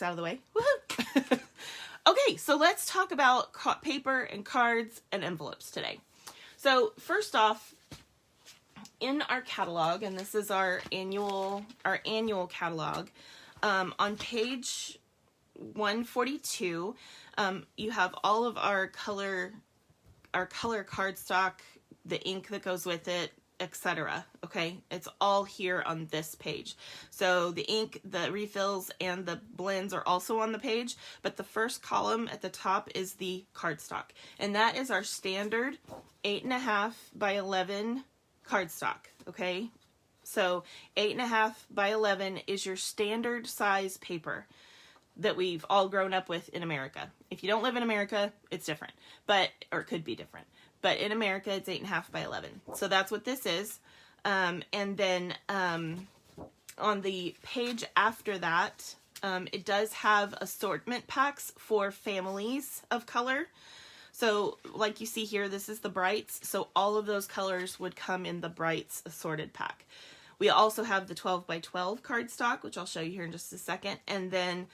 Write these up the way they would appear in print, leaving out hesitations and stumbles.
out of the way. Woohoo! Okay, so let's talk about paper and cards and envelopes today. So first off, in our catalog, and this is our annual catalog, on page 142, you have all of our color cardstock, the ink that goes with it, etc. Okay, it's all here on this page. So the ink, the refills, and the blends are also on the page, but the first column at the top is the cardstock, and that is our standard 8.5 by 11 cardstock. Okay, so 8.5 by 11 is your standard size paper that we've all grown up with in America. If you don't live in America, it's different, or it could be different. But in America, it's 8.5 by 11. So that's what this is. And then on the page after that, it does have assortment packs for families of color. So like you see here, this is the brights. So all of those colors would come in the brights assorted pack. We also have the 12 by 12 cardstock, which I'll show you here in just a second. And then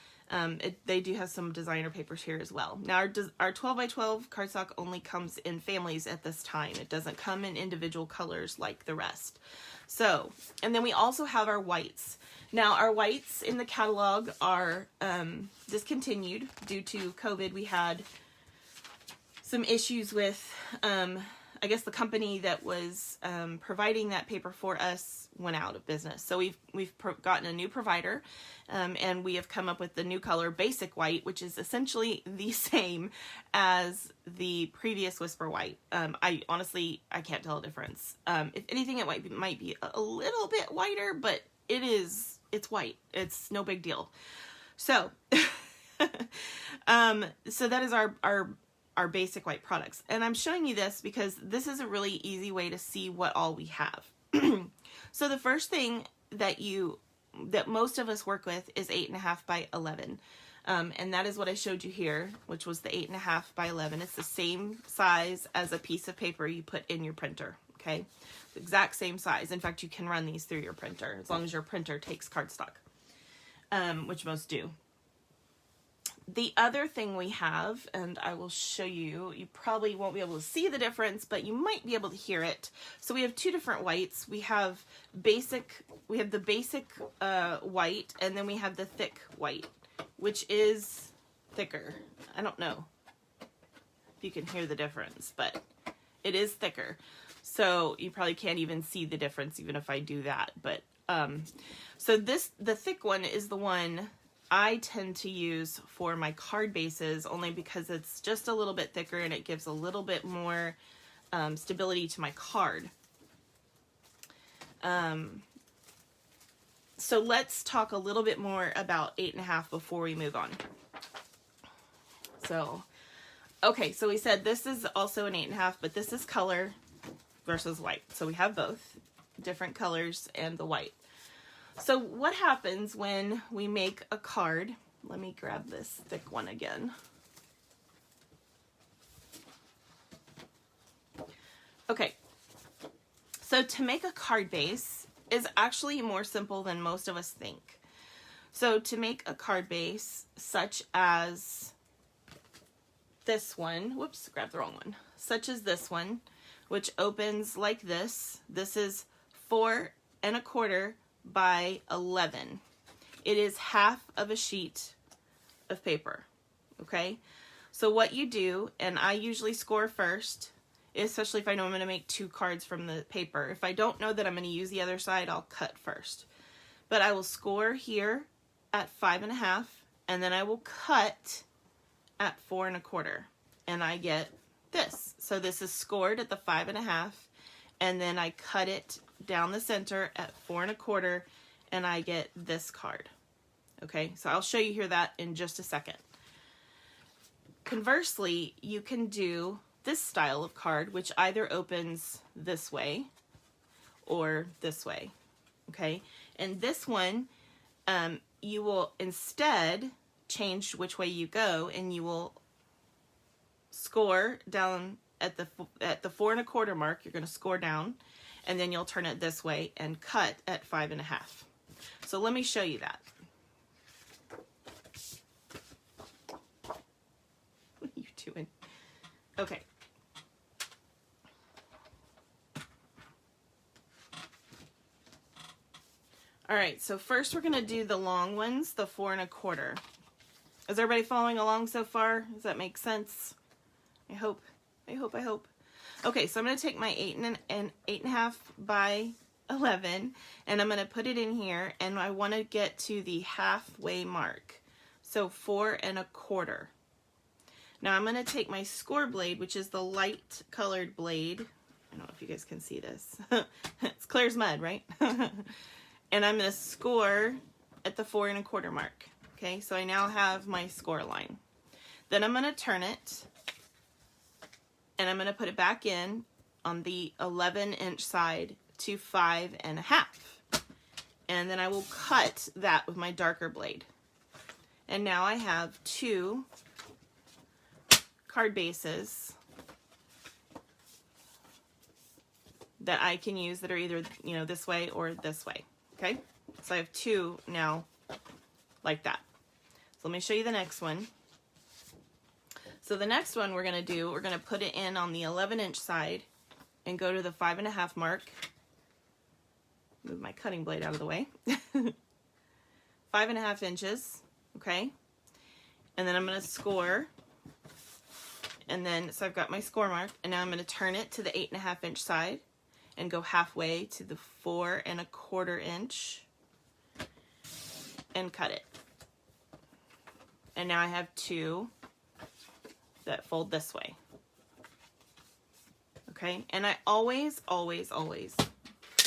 they do have some designer papers here as well. Now our 12 by 12 cardstock only comes in families at this time. It doesn't come in individual colors like the rest. So, and then we also have our whites. Now our whites in the catalog are discontinued due to COVID. We had some issues with, I guess the company that was providing that paper for us went out of business. So we've gotten a new provider, and we have come up with the new color Basic White, which is essentially the same as the previous Whisper White. I honestly can't tell a difference. If anything, it might be a little bit whiter, but it's white. It's no big deal. So, so that is our Basic White products. And I'm showing you this because this is a really easy way to see what all we have. So the first thing that most of us work with is 8.5 by 11. And that is what I showed you here, which was the 8.5 by 11. It's the same size as a piece of paper you put in your printer, okay? The exact same size. In fact, you can run these through your printer as long as your printer takes cardstock, which most do. The other thing we have, and I will show you, you probably won't be able to see the difference, but you might be able to hear it. So we have two different whites. We have the basic white, and then we have the thick white, which is thicker. I don't know if you can hear the difference, but it is thicker. So you probably can't even see the difference even if I do that. But so the thick one is the one I tend to use for my card bases, only because it's just a little bit thicker and it gives a little bit more stability to my card. So let's talk a little bit more about 8.5 before we move on. So, okay, so we said this is also an 8.5, but this is color versus white. So we have both different colors and the white. So what happens when we make a card? Let me grab this thick one again. Okay, so to make a card base is actually more simple than most of us think. So to make a card base such as this one, whoops, grabbed the wrong one, such as this one, which opens like this. This is 4 1/4 by 11. It is half of a sheet of paper. Okay, so what you do, and I usually score first, especially if I know I'm going to make 2 cards from the paper. If I don't know that I'm going to use the other side, I'll cut first. But I will score here at 5 1/2, and then I will cut at 4 1/4, and I get this. So this is scored at the 5 1/2, and then I cut it down the center at 4 1/4, and I get this card. Okay, so I'll show you here that in just a second. Conversely, you can do this style of card, which either opens this way or this way. Okay, and this one, you will instead change which way you go, and you will score down at the 4 1/4 mark. You're going to score down, and then you'll turn it this way and cut at 5 1/2. So let me show you that. doing? Okay. All right, so first we're going to do the long ones, the 4 1/4. Is everybody following along so far? Does that make sense? I hope. Okay, so I'm going to take my 8 1/2 by 11, and I'm going to put it in here, and I want to get to the halfway mark. So 4 1/4. Now I'm going to take my score blade, which is the light colored blade. I don't know if you guys can see this. It's clear as mud, right? And I'm going to score at the 4 1/4 mark. Okay, so I now have my score line. Then I'm going to turn it, and I'm going to put it back in on the 11-inch side to 5 1/2. And then I will cut that with my darker blade. And now I have 2 card bases that I can use that are either, you know, this way or this way. Okay, so I have 2 now like that. So let me show you the next one. So the next one we're going to put it in on the 11-inch side and go to the 5 1/2 mark. Move my cutting blade out of the way. 5 1/2 inches, okay? And then I'm going to score. And then, so I've got my score mark, and now I'm going to turn it to the 8 1/2-inch side and go halfway to the 4 1/4 inch and cut it. And now I have 2 that fold this way. Okay, and I always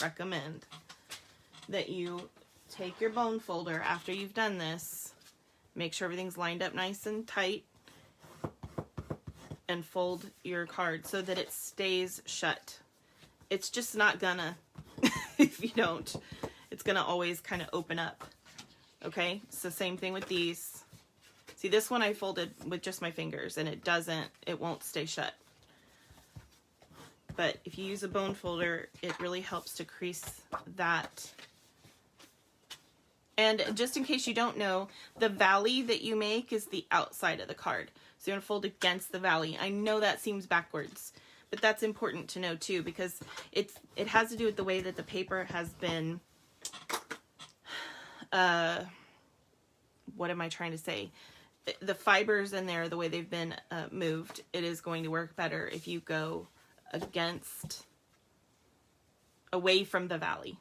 recommend that you take your bone folder after you've done this, make sure everything's lined up nice and tight, and fold your card so that it stays shut. It's just not gonna, if you don't, it's gonna always kind of open up. Okay, so same thing with these. See, this one I folded with just my fingers, and it won't stay shut. But if you use a bone folder, it really helps to crease that. And just in case you don't know, the valley that you make is the outside of the card. So you're going to fold against the valley. I know that seems backwards, but that's important to know too, because it has to do with the way that the paper has been, what am I trying to say? The fibers in there, the way they've been moved, it is going to work better if you go away from the valley,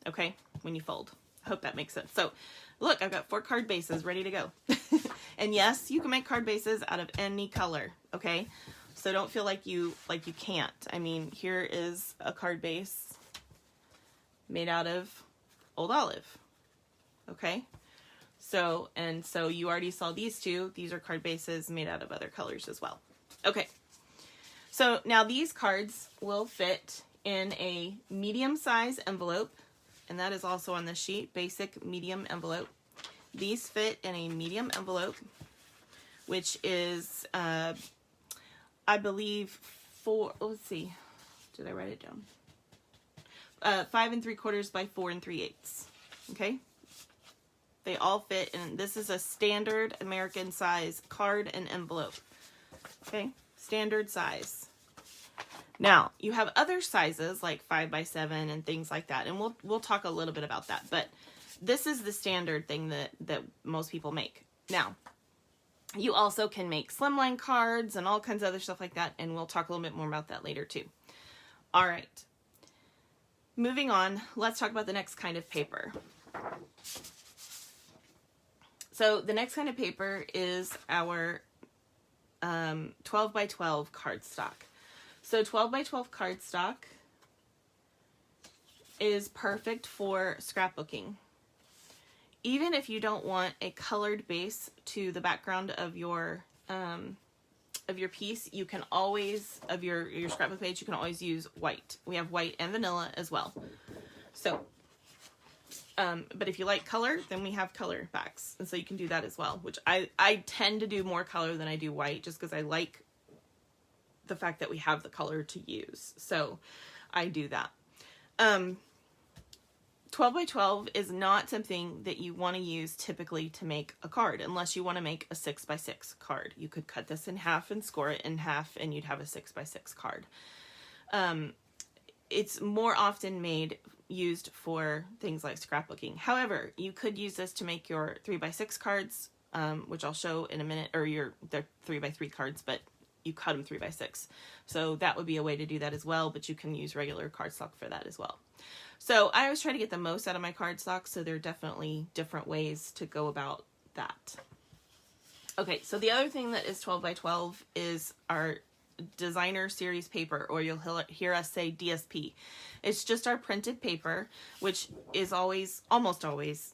okay, when you fold. I hope that makes sense. So look, I've got 4 card bases ready to go. And yes, you can make card bases out of any color, okay? So don't feel like you can't. I mean, here is a card base made out of old olive, okay? So you already saw these 2. These are card bases made out of other colors as well. Okay. So now these cards will fit in a medium size envelope, and that is also on the sheet, basic medium envelope. These fit in a medium envelope, which is, I believe, let's see, did I write it down? 5 3/4 by 4 3/8, okay? They all fit, and this is a standard American size card and envelope, okay? Standard size. Now, you have other sizes like 5 by 7 and things like that, and we'll talk a little bit about that, but this is the standard thing that most people make. Now, you also can make slimline cards and all kinds of other stuff like that, and we'll talk a little bit more about that later too. All right. Moving on, let's talk about the next kind of paper. So the next kind of paper is our 12 by 12 cardstock. So 12 by 12 cardstock is perfect for scrapbooking. Even if you don't want a colored base to the background of your piece, you can always, of your scrapbook page, you can always use white. We have white and vanilla as well. So, but if you like color, then we have color backs. And so you can do that as well, which I tend to do more color than I do white, just because I like the fact that we have the color to use. So I do that. 12 by 12 is not something that you want to use typically to make a card, unless you want to make a 6 by 6 card. You could cut this in half and score it in half, and you'd have a 6 by 6 card. It's more often used for things like scrapbooking. However, you could use this to make your 3 by 6 cards, which I'll show in a minute, or they're 3 by 3 cards, but you cut them 3 by 6. So that would be a way to do that as well, but you can use regular cardstock for that as well. So I always try to get the most out of my cardstock, so there are definitely different ways to go about that. Okay, so the other thing that is 12 by 12 is our designer series paper, or you'll hear us say DSP. It's just our printed paper, which is almost always,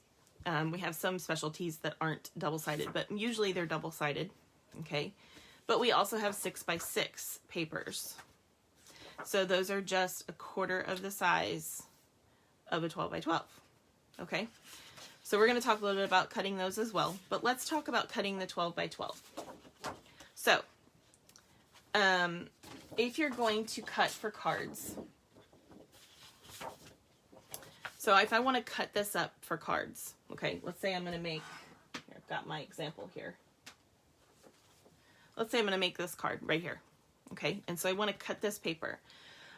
we have some specialties that aren't double-sided, but usually they're double-sided, okay? But we also have 6 by 6 papers. So those are just a quarter of the size of a 12 by 12, okay? So we're going to talk a little bit about cutting those as well, but let's talk about cutting the 12 by 12. So, if you're going to cut for cards, so if I want to cut this up for cards, okay, let's say I'm going to make, here, I've got my example here. Let's say I'm going to make this card right here, okay, and so I want to cut this paper.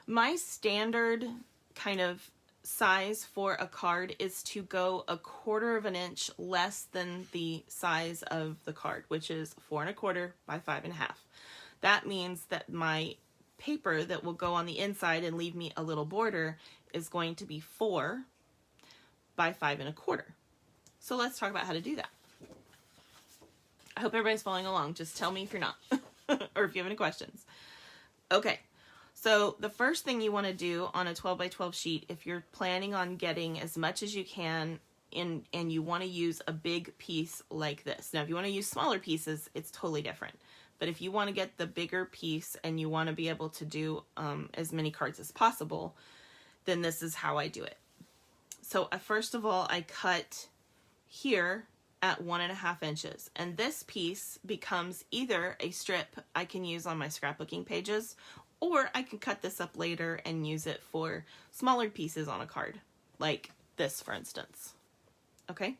My standard kind of size for a card is to go 1/4 of an inch less than the size of the card, which is 4 1/4 by 5 1/2. That means that my paper that will go on the inside and leave me a little border is going to be 4 by 5 1/4. So let's talk about how to do that. I hope everybody's following along. Just tell me if you're not, or if you have any questions. Okay, so the first thing you want to do on a 12 by 12 sheet, if you're planning on getting as much as you can in, and you want to use a big piece like this. Now, if you want to use smaller pieces, it's totally different. But if you want to get the bigger piece and you want to be able to do as many cards as possible, then this is how I do it. So first of all, I cut here at 1 1/2 inches. And this piece becomes either a strip I can use on my scrapbooking pages, or I can cut this up later and use it for smaller pieces on a card, like this, for instance. Okay?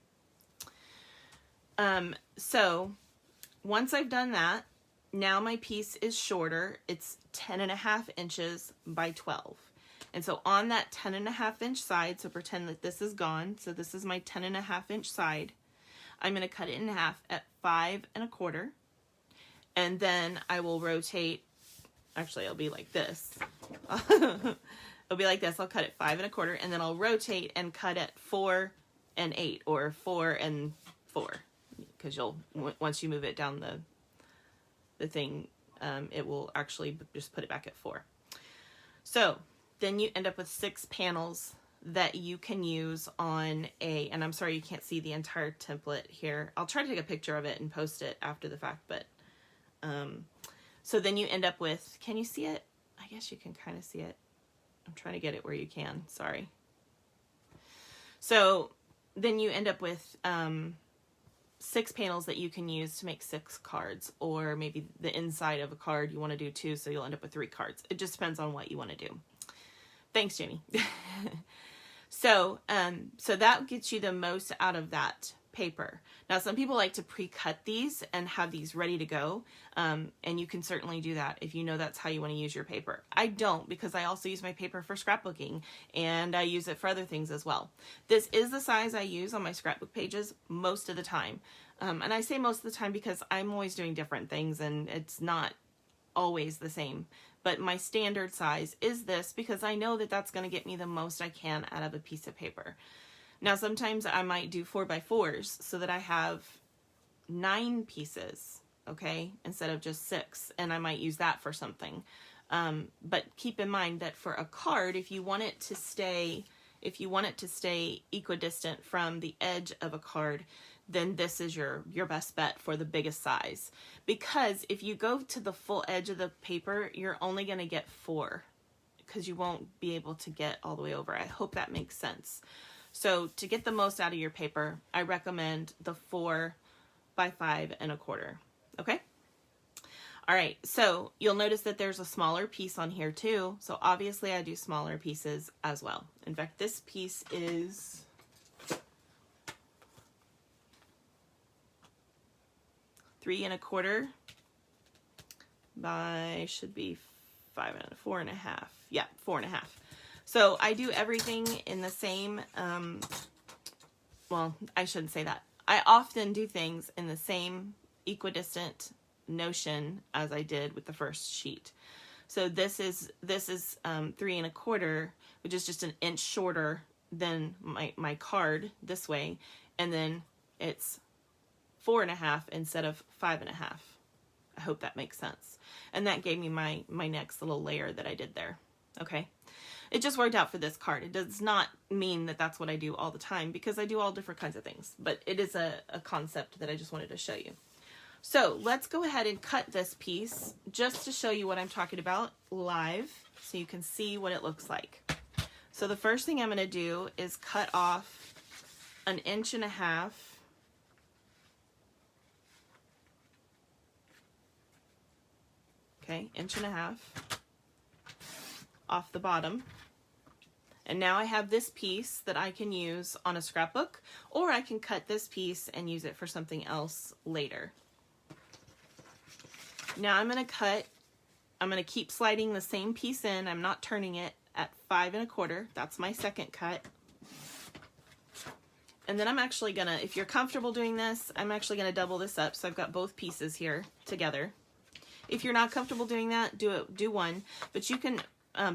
So once I've done that, now my piece is shorter. It's 10 1/2 inches by 12. And so on that 10 1/2 inch side, so pretend that this is gone. So this is my 10 1/2 inch side. I'm going to cut it in half at 5 1/4. And then I will rotate. Actually, it'll be like this. It'll be like this. I'll cut it 5 1/4, and then I'll rotate and cut at 4 and 8, or 4 and 4, because once you move it down the thing, it will actually just put it back at 4. So then you end up with 6 panels that you can use on and I'm sorry you can't see the entire template here. I'll try to take a picture of it and post it after the fact, but so then you end up with, can you see it? I guess you can kind of see it. I'm trying to get it where you can, sorry. So then you end up with 6 panels that you can use to make 6 cards, or maybe the inside of a card you want to do 2, so you'll end up with 3 cards. It just depends on what you want to do. Thanks, Jamie. So that gets you the most out of that paper. Now, some people like to pre-cut these and have these ready to go, and you can certainly do that if you know that's how you want to use your paper. I don't, because I also use my paper for scrapbooking, and I use it for other things as well. This is the size I use on my scrapbook pages most of the time, and I say most of the time because I'm always doing different things, and it's not always the same. But my standard size is this, because I know that that's going to get me the most I can out of a piece of paper. Now, sometimes I might do 4 by 4s so that I have 9 pieces, okay, instead of just 6, and I might use that for something. But keep in mind that for a card, if you want it to stay equidistant from the edge of a card, then this is your best bet for the biggest size. Because if you go to the full edge of the paper, you're only going to get 4, because you won't be able to get all the way over. I hope that makes sense. So to get the most out of your paper, I recommend the 4 by 5 1/4. Okay? All right, so you'll notice that there's a smaller piece on here too. So obviously I do smaller pieces as well. In fact, this piece is 3 1/4 by, should be 4 1/2. Yeah, 4 1/2. So I do everything in the same, well, I shouldn't say that. I often do things in the same equidistant notion as I did with the first sheet. So this is 3 1/4, which is just an inch shorter than my card this way, and then it's 4 1/2 instead of 5 1/2. I hope that makes sense. And that gave me my next little layer that I did there. Okay. It just worked out for this card. It does not mean that that's what I do all the time, because I do all different kinds of things, but it is a concept that I just wanted to show you. So let's go ahead and cut this piece just to show you what I'm talking about live, so you can see what it looks like. So the first thing I'm going to do is cut off 1 1/2 inches. Okay, 1.5 inches off the bottom. And now I have this piece that I can use on a scrapbook, or I can cut this piece and use it for something else later. Now I'm going to keep sliding the same piece in. I'm not turning it at 5 1/4. That's my second cut. And then I'm actually going to, if you're comfortable doing this, I'm actually going to double this up. So I've got both pieces here together. If you're not comfortable doing that, do one, but you can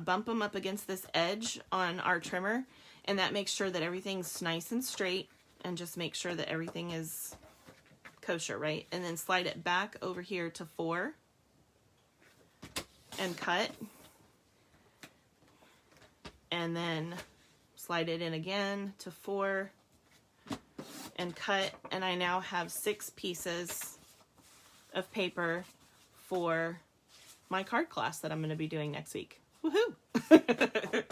bump them up against this edge on our trimmer, and that makes sure that everything's nice and straight, and just make sure that everything is kosher, right? And then slide it back over here to 4 and cut, and then slide it in again to 4 and cut, and I now have 6 pieces of paper for my card class that I'm going to be doing next week. Woohoo!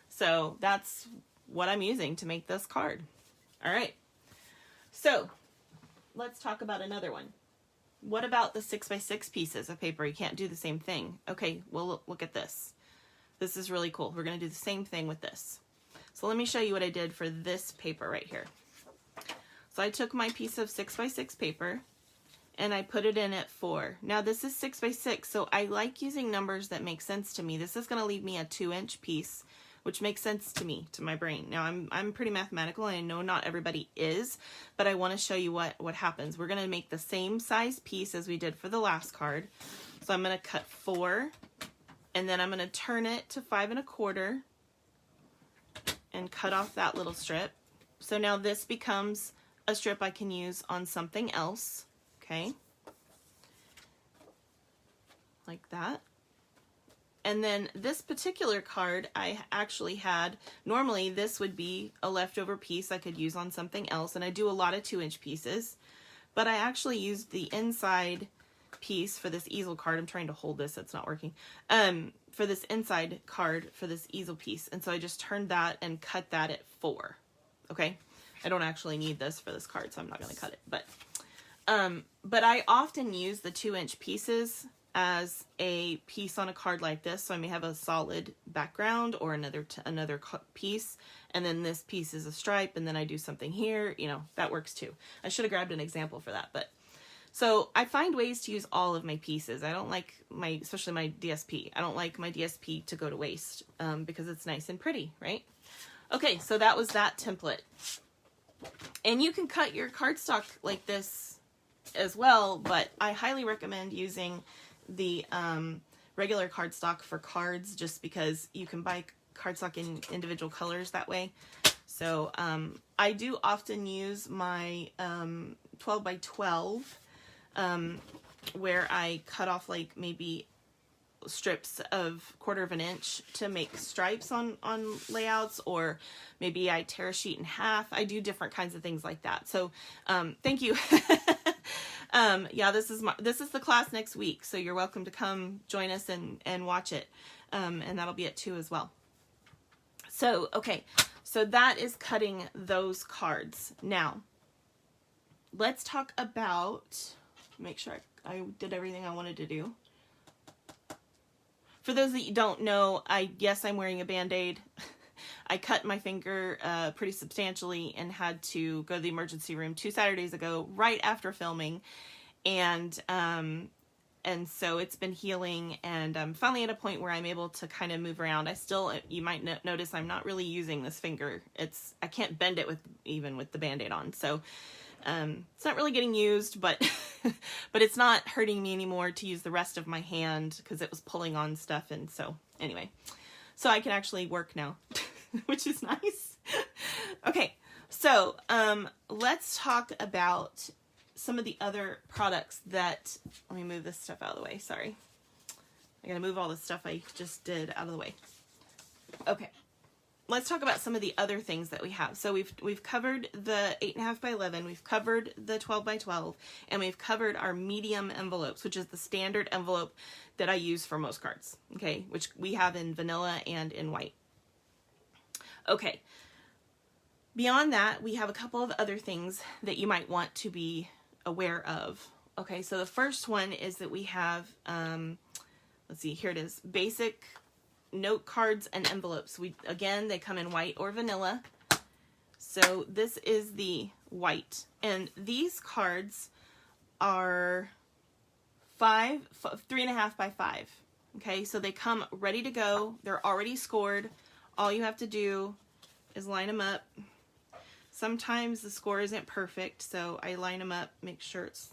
So that's what I'm using to make this card. All right. So let's talk about another one. What about the 6x6 pieces of paper? You can't do the same thing. Okay, well, look at this. This is really cool. We're going to do the same thing with this. So let me show you what I did for this paper right here. So I took my piece of 6x6 paper and I put it in at 4. Now this is 6x6, so I like using numbers that make sense to me. This is going to leave me a 2-inch piece, which makes sense to me, to my brain. Now I'm pretty mathematical, and I know not everybody is, but I want to show you what happens. We're going to make the same size piece as we did for the last card. So I'm going to cut 4, and then I'm going to turn it to 5 1/4 and cut off that little strip. So now this becomes a strip I can use on something else. Okay, like that. And then this particular card I actually had, normally this would be a leftover piece I could use on something else, and I do a lot of 2-inch pieces, but I actually used the inside piece for this easel card. I'm trying to hold this, it's not working. For this inside card for this easel piece, and so I just turned that and cut that at 4. Okay, I don't actually need this for this card, so I'm not going to cut it, but I often use the 2-inch pieces as a piece on a card like this, so I may have a solid background or another piece, and then this piece is a stripe, and then I do something here. You know, that works too. I should have grabbed an example for that, but so I find ways to use all of my pieces. I don't like especially my DSP. I don't like my DSP to go to waste because it's nice and pretty, right? Okay, so that was that template, and you can cut your cardstock like this as well, but I highly recommend using the regular cardstock for cards, just because you can buy cardstock in individual colors that way. So I do often use my 12 by 12 where I cut off like maybe strips of 1/4 inch to make stripes on layouts, or maybe I tear a sheet in half. I do different kinds of things like that. So thank you. Yeah, this is the class next week, so you're welcome to come join us and watch it, and that'll be at 2 as well. So okay, so that is cutting those cards. Now let's talk about, make sure I did everything I wanted to do. For those that you don't know, yes, I'm wearing a Band-Aid. I cut my finger pretty substantially and had to go to the emergency room 2 Saturdays ago, right after filming. And so it's been healing, and I'm finally at a point where I'm able to kind of move around. I still, you might notice I'm not really using this finger. I can't bend it even with the Band-Aid on. So it's not really getting used, but but it's not hurting me anymore to use the rest of my hand because it was pulling on stuff. And so anyway, so I can actually work now, which is nice. Okay, so let's talk about some of the other products that, let me move this stuff out of the way. Sorry. I gotta move all the stuff I just did out of the way. Okay. Let's talk about some of the other things that we have. So we've covered the 8.5 by 11, we've covered the 12 by 12, and we've covered our medium envelopes, which is the standard envelope that I use for most cards, okay, which we have in vanilla and in white. Okay. Beyond that, we have a couple of other things that you might want to be aware of. Okay, so the first one is that we have, let's see, here it is, basic note cards and envelopes. Again, they come in white or vanilla. So this is the white, and these cards are 3.5 by 5. Okay, so they come ready to go. They're already scored. All you have to do is line them up. Sometimes the score isn't perfect, so I line them up, make sure it's,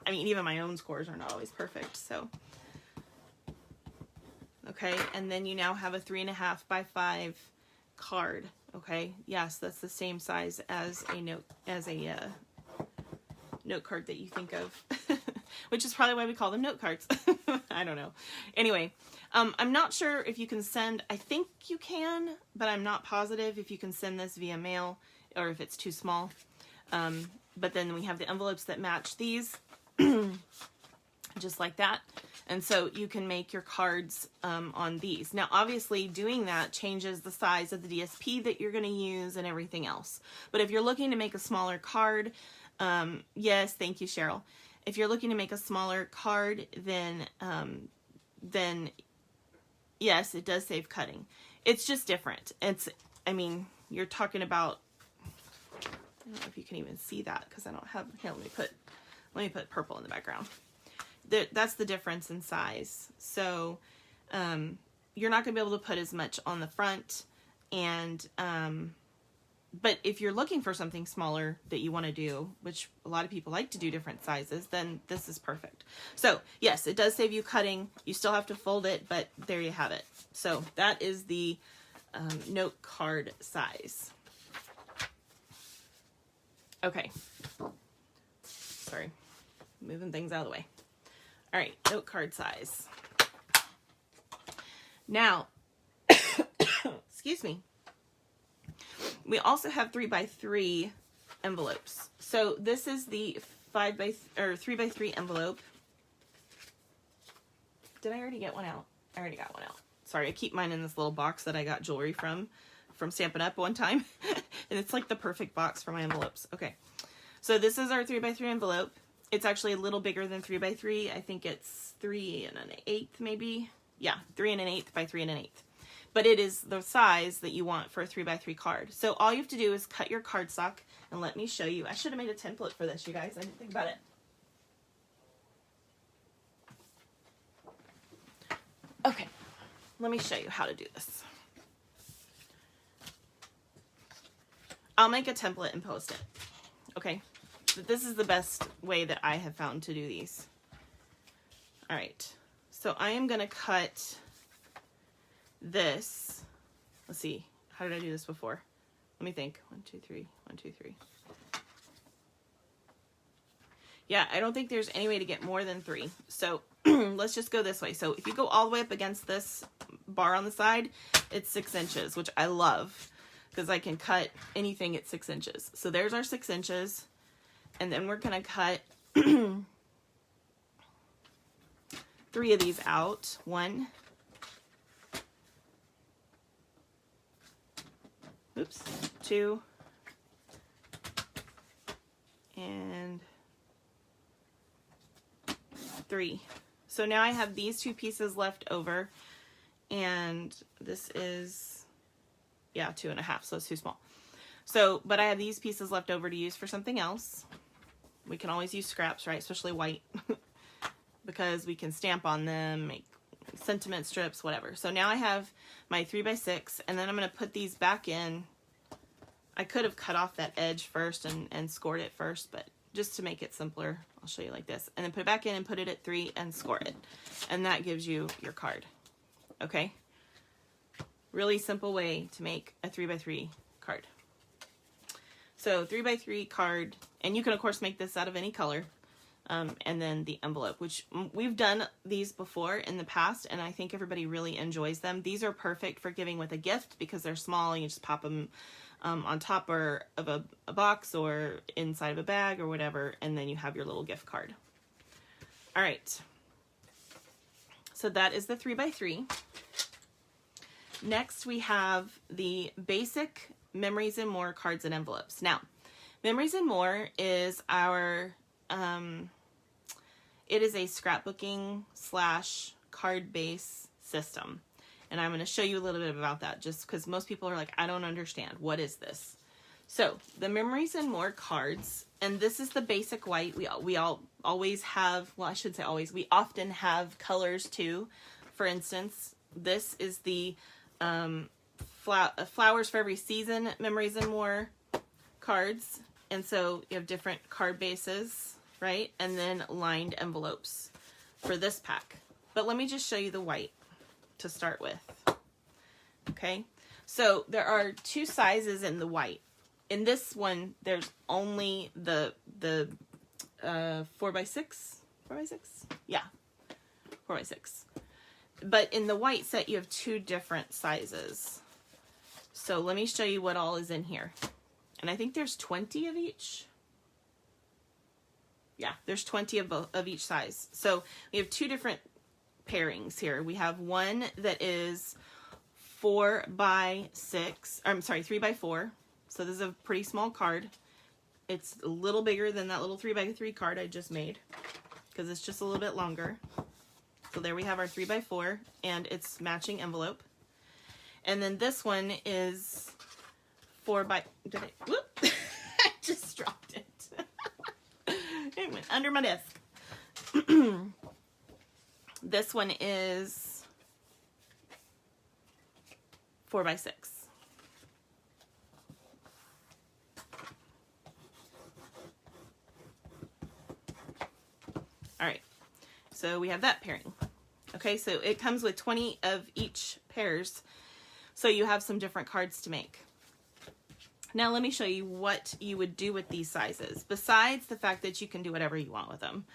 I mean, even my own scores are not always perfect, so. Okay, and then you now have a 3.5 by 5 card. Okay, yes, that's the same size as a note card that you think of, which is probably why we call them note cards. I don't know. Anyway, I'm not sure if you can send, I think you can, but I'm not positive if you can send this via mail or if it's too small. But then we have the envelopes that match these, just like that. And so you can make your cards on these. Now, obviously, doing that changes the size of the DSP that you're going to use and everything else. But if you're looking to make a smaller card, yes, thank you, Cheryl. If you're looking to make a smaller card, then yes, it does save cutting. It's just different. I mean, you're talking about, I don't know if you can even see that because I don't have, here, let me put purple in the background. That's the difference in size. So you're not going to be able to put as much on the front, and but if you're looking for something smaller that you want to do, which a lot of people like to do different sizes, then this is perfect. So yes, it does save you cutting. You still have to fold it, but there you have it. So that is the note card size. Okay. Sorry, moving things out of the way. All right, note card size. Now, excuse me. We also have 3 by 3 envelopes. So this is the 3 by 3 envelope. Did I already get one out? I already got one out. Sorry, I keep mine in this little box that I got jewelry from Stampin' Up one time. And it's like the perfect box for my envelopes. Okay, so this is our 3 by 3 envelope. It's actually a little bigger than 3 by 3. I think it's 3 1/8 maybe. Yeah, 3 1/8 by 3 1/8. But it is the size that you want for a 3 by 3 card. So all you have to do is cut your cardstock, and let me show you. I should have made a template for this, you guys. I didn't think about it. Okay, let me show you how to do this. I'll make a template and post it. Okay. But this is the best way that I have found to do these. All right, so I am going to cut this. Let's see, how did I do this before? Let me think. 1, 2, 3, 1, 2, 3. Yeah, I don't think there's any way to get more than 3. So let's just go this way. So if you go all the way up against this bar on the side, it's 6 inches, which I love because I can cut anything at 6 inches. So there's our 6 inches. And then we're going to cut 3 of these out. 1. Oops. 2. And 3. So now I have these 2 pieces left over. and this is, yeah, 2.5, so it's too small. So, but I have these pieces left over to use for something else. We can always use scraps, right? Especially white, because we can stamp on them, make sentiment strips, whatever. So now I have my 3x6, and then I'm going to put these back in. I could have cut off that edge first and scored it first, but just to make it simpler, I'll show you like this. And then put it back in and put it at 3 and score it. And that gives you your card. Okay? Really simple way to make a 3x3 card. So 3x3 card, and you can of course make this out of any color. And then the envelope, which we've done these before in the past, and I think everybody really enjoys them. These are perfect for giving with a gift because they're small and you just pop them on top or of a box or inside of a bag or whatever, and then you have your little gift card. All right. So that is the 3x3. Next, we have the basic Memories and More cards and envelopes. Now, Memories and More is our, it is a scrapbooking / card base system. And I'm going to show you a little bit about that just because most people are like, I don't understand. What is this? So the Memories and More cards, and this is the basic white. We all always have, well, I should say always, we often have colors too. For instance, this is the Flowers for Every Season Memories and More cards. And so you have different card bases, right? And then lined envelopes for this pack. But let me just show you the white to start with. Okay, so there are 2 sizes in the white. In this one, there's only the 4x6? Yeah, 4x6. But in the white set, you have 2 different sizes. So let me show you what all is in here. And I think there's 20 of each. Yeah, there's 20 of each size. So we have 2 different pairings here. We have one that is 4x6, I'm sorry, 3x4. So this is a pretty small card. It's a little bigger than that little 3x3 card I just made because it's just a little bit longer. So there we have our 3x4 and its matching envelope. And then this one is 4x, whoop, I just dropped it. It went under my desk. This one is 4x6. All right, so we have that pairing. Okay, so it comes with 20 of each pairs, so you have some different cards to make. Now let me show you what you would do with these sizes, besides the fact that you can do whatever you want with them.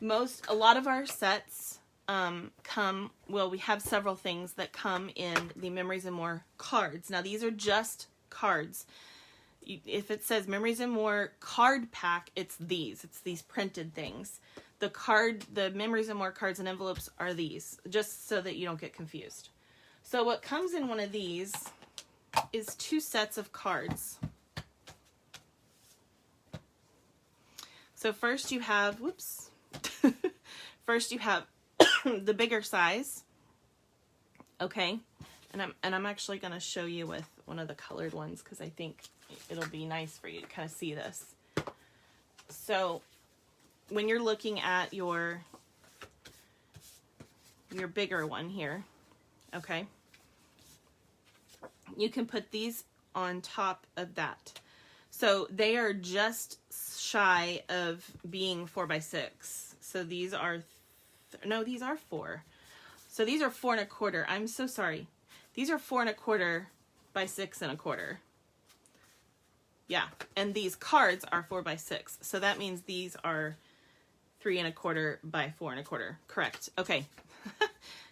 A lot of our sets we have several things that come in the Memories and More cards. Now these are just cards. If it says Memories and More card pack, it's these printed things. The Memories and More cards and envelopes are these, just so that you don't get confused. So what comes in one of these is 2 sets of cards. So first you have, whoops, first you have the bigger size, okay, and I'm actually going to show you with one of the colored ones because I think it'll be nice for you to kind of see this. So when you're looking at your bigger one here, okay, you can put these on top of that. So they are just shy of being 4x6. So these are, no, these are 4. So these are 4 1/4. I'm so sorry. These are 4 1/4 by 6 1/4. Yeah, and these cards are 4x6. So that means these are 3 1/4 by 4 1/4. Correct. Okay.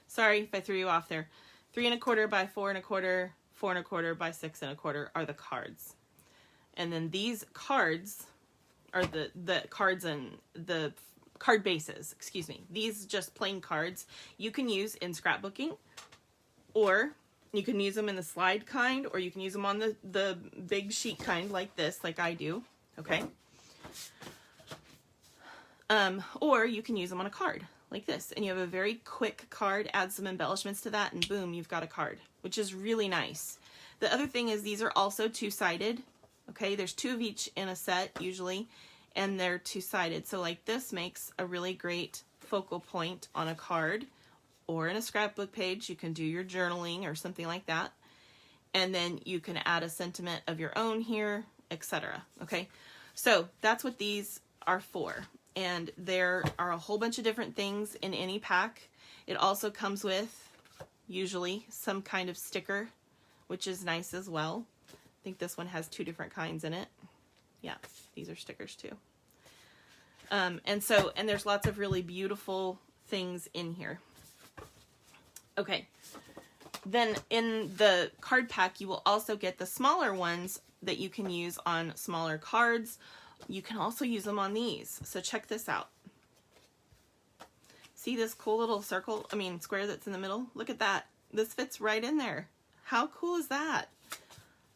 Sorry if I threw you off there. 3 1/4 by 4 1/4, 4 1/4 by 6 1/4 are the cards. And then these cards are the cards and the card bases, excuse me. These just plain cards you can use in scrapbooking, or you can use them in the slide kind, or you can use them on the big sheet kind like this, like I do, okay? Or you can use them on a card like this. And you have a very quick card, add some embellishments to that, and boom, you've got a card, which is really nice. The other thing is these are also two-sided. Okay, there's 2 of each in a set usually, and they're two-sided. So like this makes a really great focal point on a card or in a scrapbook page. You can do your journaling or something like that. And then you can add a sentiment of your own here, etc. Okay, so that's what these are for. And there are a whole bunch of different things in any pack. It also comes with, usually, some kind of sticker, which is nice as well. I think this one has 2 different kinds in it. Yeah, these are stickers too. And there's lots of really beautiful things in here. Okay, then in the card pack, you will also get the smaller ones that you can use on smaller cards. You can also use them on these. So check this out. See this cool little square that's in the middle? Look at that. This fits right in there. How cool is that?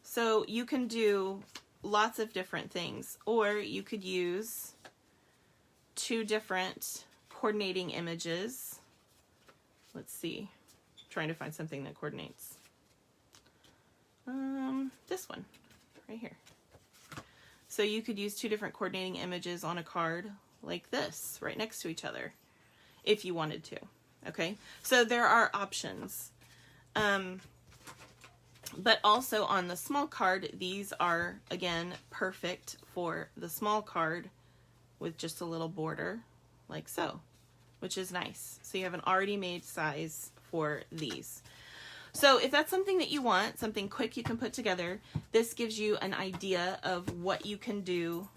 So you can do lots of different things, or you could use 2 different coordinating images. Let's see. I'm trying to find something that coordinates. This one right here. So you could use 2 different coordinating images on a card like this, right next to each other, if you wanted to. Okay, so there are options. But also on the small card, these are, again, perfect for the small card with just a little border, like so, which is nice. So you have an already made size for these. So if that's something that you want, something quick you can put together, this gives you an idea of what you can do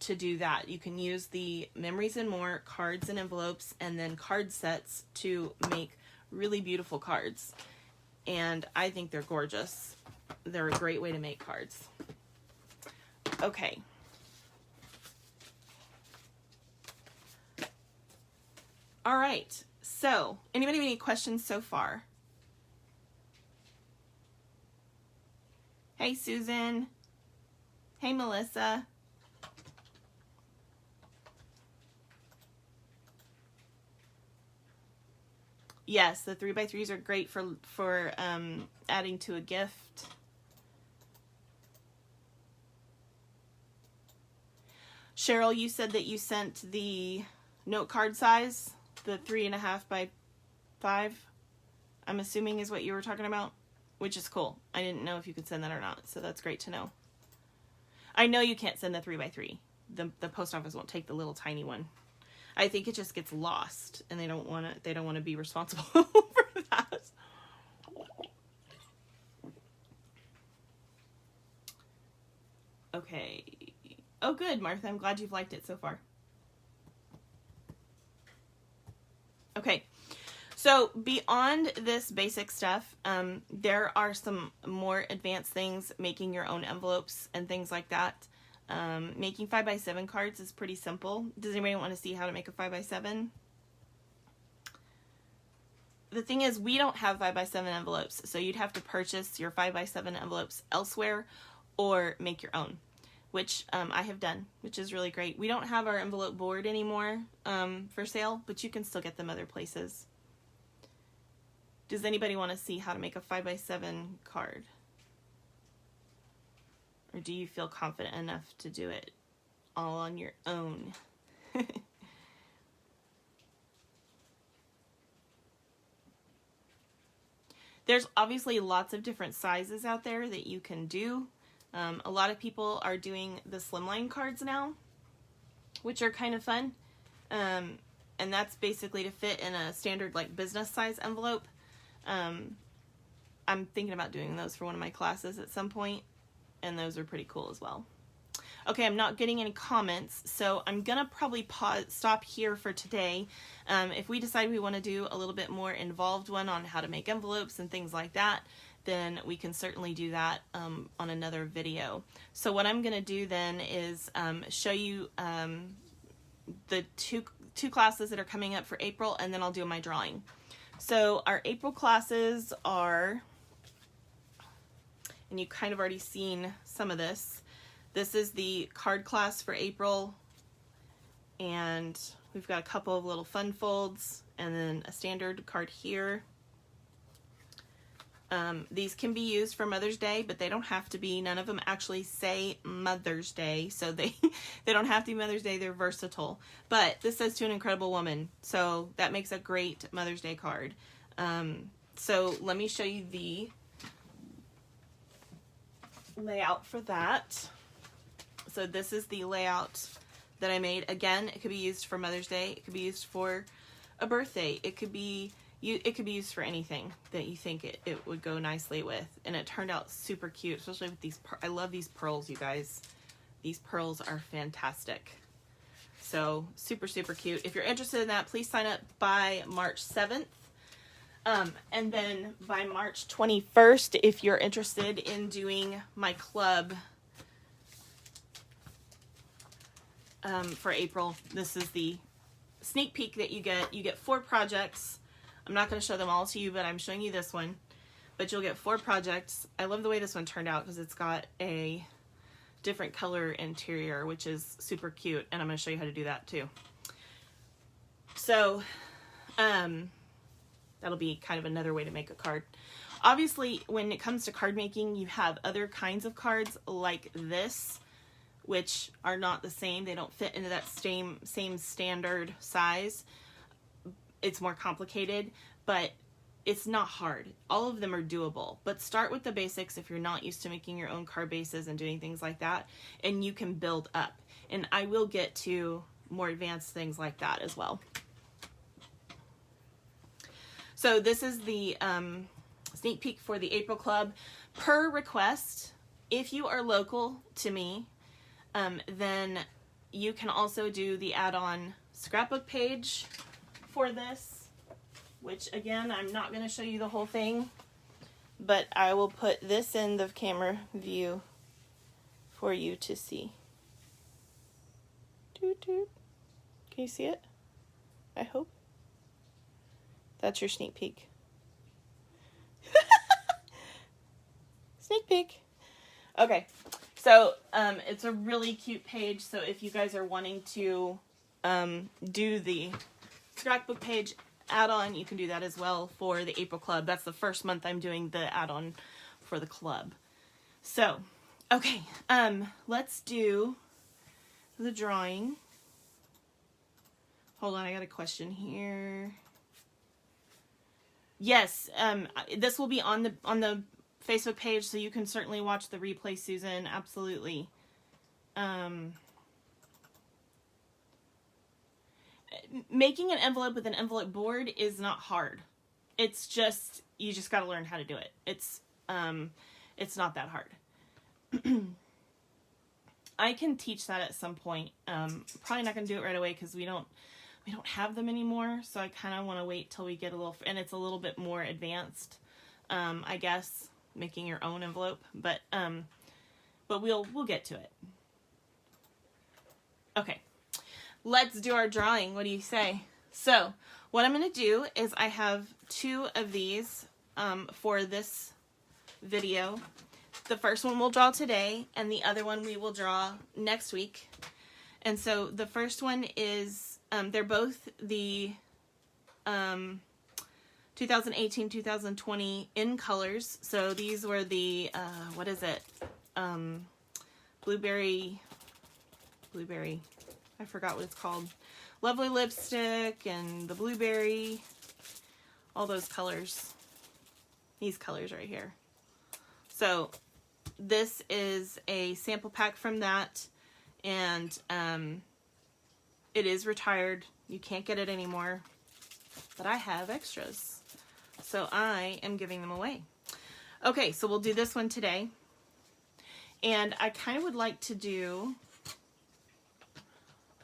to do that. You can use the Memories and More cards and envelopes and then card sets to make really beautiful cards. And I think they're gorgeous. They're a great way to make cards. Okay. All right. So, anybody have any questions so far? Hey, Susan. Hey, Melissa. Yes, the 3x3s are great for adding to a gift. Cheryl, you said that you sent the note card size, the 3.5 by 5, I'm assuming is what you were talking about, which is cool. I didn't know if you could send that or not, so that's great to know. I know you can't send the 3x3. The post office won't take the little tiny one. I think it just gets lost, and they don't want to be responsible for that. Okay. Oh, good, Martha. I'm glad you've liked it so far. Okay. So beyond this basic stuff, there are some more advanced things, making your own envelopes and things like that. Making 5x7 cards is pretty simple. Does anybody want to see how to make a 5x7? The thing is, we don't have 5x7 envelopes, so you'd have to purchase your 5x7 envelopes elsewhere or make your own, which I have done, which is really great. We don't have our envelope board anymore for sale, but you can still get them other places. Does anybody want to see how to make a 5x7 card? Or do you feel confident enough to do it all on your own? There's obviously lots of different sizes out there that you can do. A lot of people are doing the slimline cards now, which are kind of fun. And that's basically to fit in a standard like business size envelope. I'm thinking about doing those for one of my classes at some point. And those are pretty cool as well. Okay, I'm not getting any comments, so I'm gonna probably stop here for today. If we decide we want to do a little bit more involved one on how to make envelopes and things like that, then we can certainly do that on another video. So what I'm gonna do then is show you the two classes that are coming up for April, and then I'll do my drawing. So our April classes are, and you kind of already seen some of this. This is the card class for April, and we've got a couple of little fun folds and then a standard card here. These can be used for Mother's Day, but they don't have to be. None of them actually say Mother's Day, so they don't have to be Mother's Day. They're versatile. But this says to an incredible woman, so that makes a great Mother's Day card. So let me show you the layout for that. So this is the layout that I made. Again, it could be used for Mother's Day. It could be used for a birthday. It could be used for anything that you think it would go nicely with. And it turned out super cute, especially with these. I love these pearls, you guys. These pearls are fantastic. So super, super cute. If you're interested in that, please sign up by March 7th. And then by March 21st, if you're interested in doing my club for April, this is the sneak peek that you get. You get 4 projects. I'm not going to show them all to you, but I'm showing you this one. But you'll get 4 projects. I love the way this one turned out because it's got a different color interior, which is super cute. And I'm going to show you how to do that too. So, that'll be kind of another way to make a card. Obviously, when it comes to card making, you have other kinds of cards like this, which are not the same. They don't fit into that same standard size. It's more complicated, but it's not hard. All of them are doable, but start with the basics if you're not used to making your own card bases and doing things like that, and you can build up. And I will get to more advanced things like that as well. So this is the sneak peek for the April Club. Per request, if you are local to me, then you can also do the add-on scrapbook page for this, which again, I'm not going to show you the whole thing, but I will put this in the camera view for you to see. Doot, doot. Can you see it? I hope. That's your sneak peek. Sneak peek. Okay, so it's a really cute page, so if you guys are wanting to do the scrapbook page add-on, you can do that as well for the April Club. That's the first month I'm doing the add-on for the club. So, okay, let's do the drawing. Hold on, I got a question here. Yes, this will be on the Facebook page, so you can certainly watch the replay, Susan. Absolutely. Making an envelope with an envelope board is not hard. It's just, you just got to learn how to do it. It's not that hard. I can teach that at some point. Probably not going to do it right away because we don't have them anymore. So I kind of want to wait till we get a little, and it's a little bit more advanced, I guess, making your own envelope, but we'll get to it. Okay. Let's do our drawing. What do you say? So what I'm going to do is I have 2 of these for this video. The first one we'll draw today, and the other one we will draw next week. And so the first one is, they're both the 2018-2020 in colors. So these were the, what is it? Blueberry, I forgot what it's called. Lovely lipstick and the blueberry, all those colors. These colors right here. So this is a sample pack from that, and it is retired. You can't get it anymore, but I have extras, so I am giving them away. Okay, so we'll do this one today, and I kind of would like to do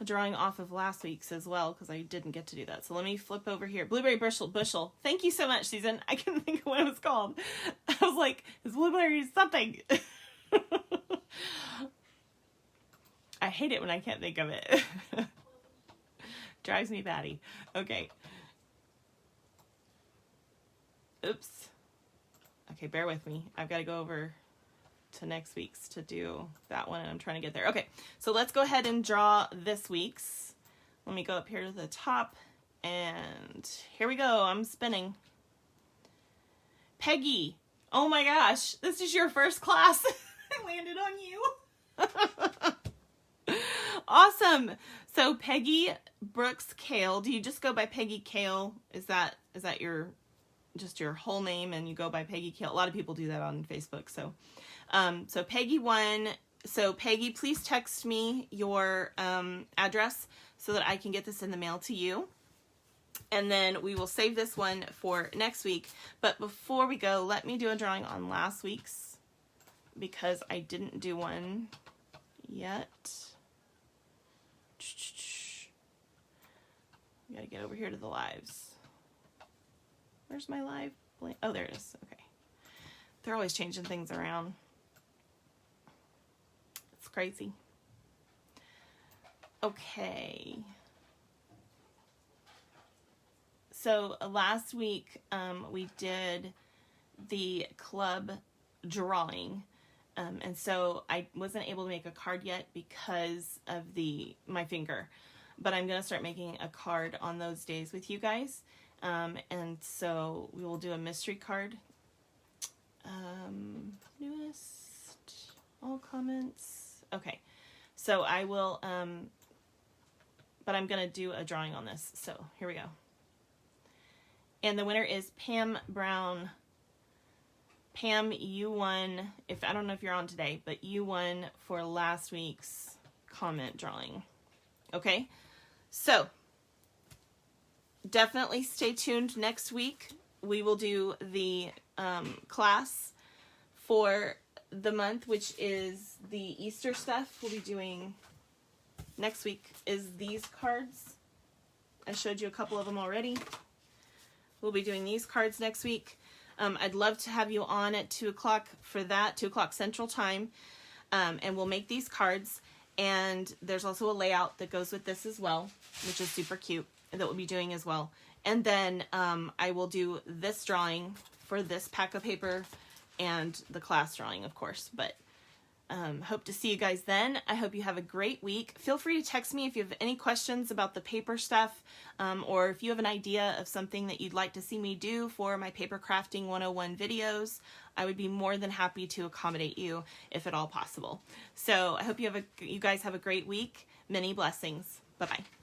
a drawing off of last week's as well, because I didn't get to do that. So let me flip over here. Blueberry bushel. Thank you so much, Susan. I couldn't think of what it was called. I was like, it's blueberry something. I hate it when I can't think of it. Drives me batty. Okay. Oops. Okay, bear with me. I've got to go over to next week's to do that one, and I'm trying to get there. Okay, so let's go ahead and draw this week's. Let me go up here to the top, and here we go. I'm spinning. Peggy, oh my gosh, this is your first class. I landed on you. Awesome. So Peggy Brooks Kale. Do you just go by Peggy Kale? Is that your just your whole name and you go by Peggy Kale? A lot of people do that on Facebook. So so Peggy 1. So Peggy, please text me your address so that I can get this in the mail to you. And then we will save this one for next week. But before we go, let me do a drawing on last week's because I didn't do one yet. We gotta get over here to the lives. Where's my live? Oh, there it is. Okay. They're always changing things around. It's crazy. Okay. So last week we did the club drawing, and so I wasn't able to make a card yet because of my finger, but I'm gonna start making a card on those days with you guys, and so we will do a mystery card. Newest, all comments. Okay, so I will, but I'm gonna do a drawing on this. So here we go. And the winner is Pam Brown. Pam, you won, I don't know if you're on today, but you won for last week's comment drawing. Okay? So, definitely stay tuned next week. We will do the class for the month, which is the Easter stuff. We'll be doing next week is these cards. I showed you a couple of them already. We'll be doing these cards next week. I'd love to have you on at 2 o'clock for that, 2 o'clock Central Time. And we'll make these cards. And there's also a layout that goes with this as well, which is super cute, that we'll be doing as well. And then I will do this drawing for this pack of paper and the class drawing, of course. But hope to see you guys then. I hope you have a great week. Feel free to text me if you have any questions about the paper stuff, or if you have an idea of something that you'd like to see me do for my Paper Crafting 101 videos. I would be more than happy to accommodate you if at all possible. So I hope you guys have a great week. Many blessings. Bye-bye.